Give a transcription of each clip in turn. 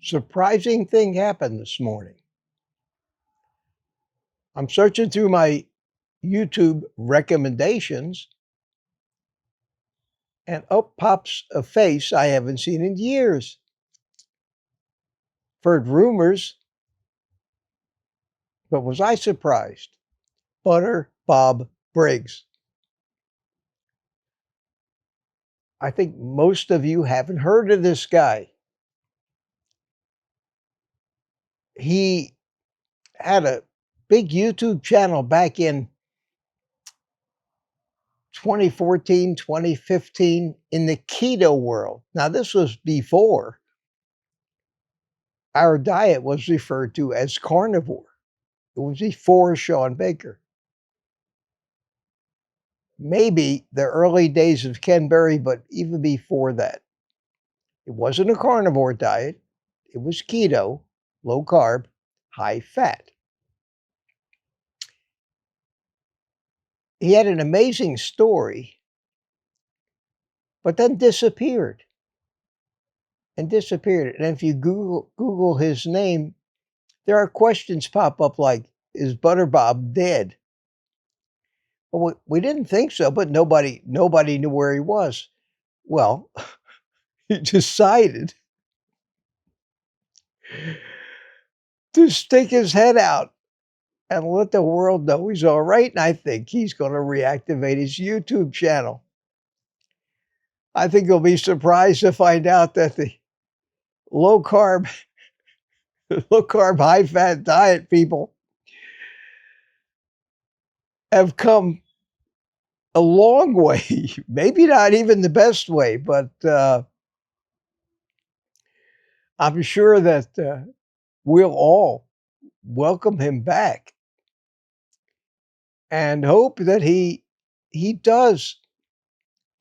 Surprising thing happened this morning. I'm searching through my YouTube recommendations, and up pops a face I haven't seen in years. Heard rumors, but was I surprised? Butter Bob Briggs. I think most of you haven't heard of this guy. He had a big YouTube channel back in 2014, 2015 in the keto world. Now, this was before our diet was referred to as carnivore. It was before Sean Baker. Maybe the early days of Ken Berry, but even before that. It wasn't a carnivore diet. It was keto, low carb, high fat. He had an amazing story, but then disappeared. And if you Google his name, there are questions pop up like, is Butter Bob dead? Well, we didn't think so, but nobody knew where he was. Well, he decided to stick his head out and let the world know he's all right. And I think he's going to reactivate his YouTube channel. I think you'll be surprised to find out that the low carb, high fat diet people have come a long way. Maybe not even the best way, but I'm sure that we'll all welcome him back and hope that he does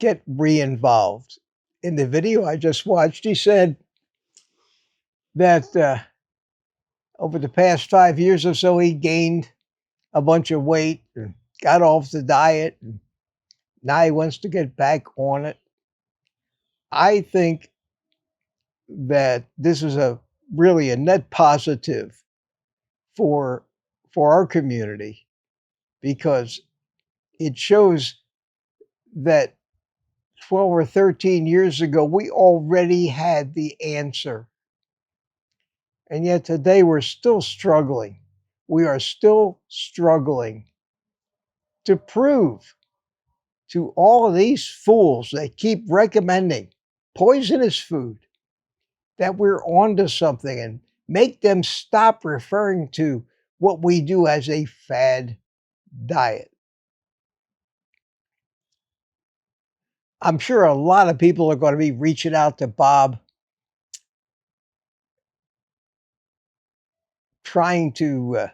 get re-involved. In the video I just watched, he said that over the past 5 years or so, he gained a bunch of weight and got off the diet, and now he wants to get back on it. I think that this is really a net positive for our community, because it shows that 12 or 13 years ago, we already had the answer. And yet today we're still struggling. We are still struggling to prove to all of these fools that keep recommending poisonous food that we're onto something, and make them stop referring to what we do as a fad diet. I'm sure a lot of people are going to be reaching out to Bob, trying to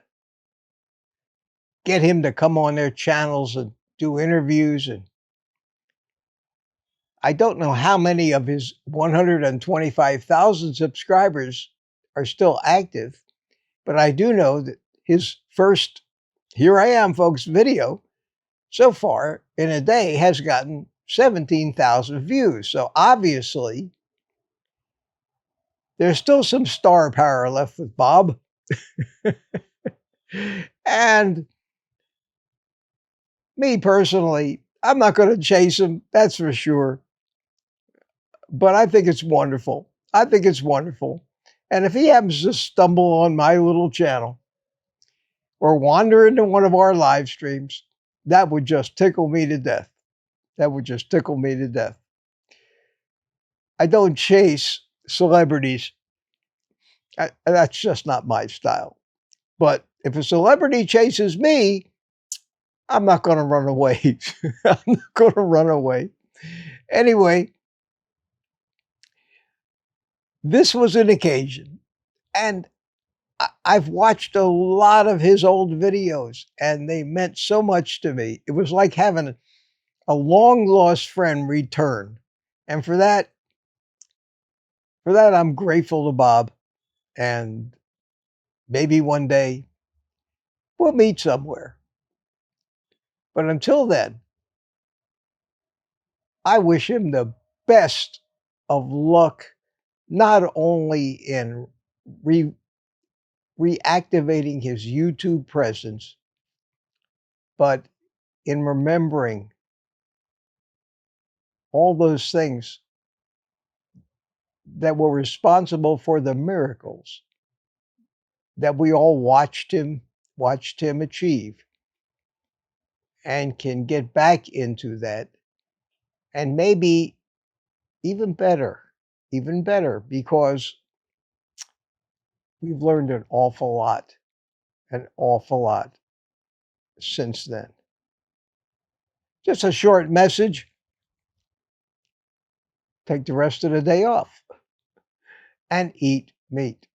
get him to come on their channels and do interviews. And I don't know how many of his 125,000 subscribers are still active, but I do know that his first "Here I Am, Folks" video so far in a day has gotten 17,000 views. So obviously, there's still some star power left with Bob. And me personally, I'm not going to chase him, that's for sure. But I think it's wonderful. I think it's wonderful. And if he happens to stumble on my little channel or wander into one of our live streams, that would just tickle me to death. That would just tickle me to death. I don't chase celebrities. That's just not my style. But if a celebrity chases me, I'm not going to run away. I'm not going to run away. Anyway, this was an occasion. And I've watched a lot of his old videos, and they meant so much to me. It was like having a long-lost friend return. And for that, I'm grateful to Bob. And maybe one day we'll meet somewhere. But until then, I wish him the best of luck not only in reactivating his YouTube presence, but in remembering all those things that were responsible for the miracles that we all watched him achieve, and can get back into that, and maybe even better, because we've learned an awful lot since then. Just a short message. Take the rest of the day off and eat meat.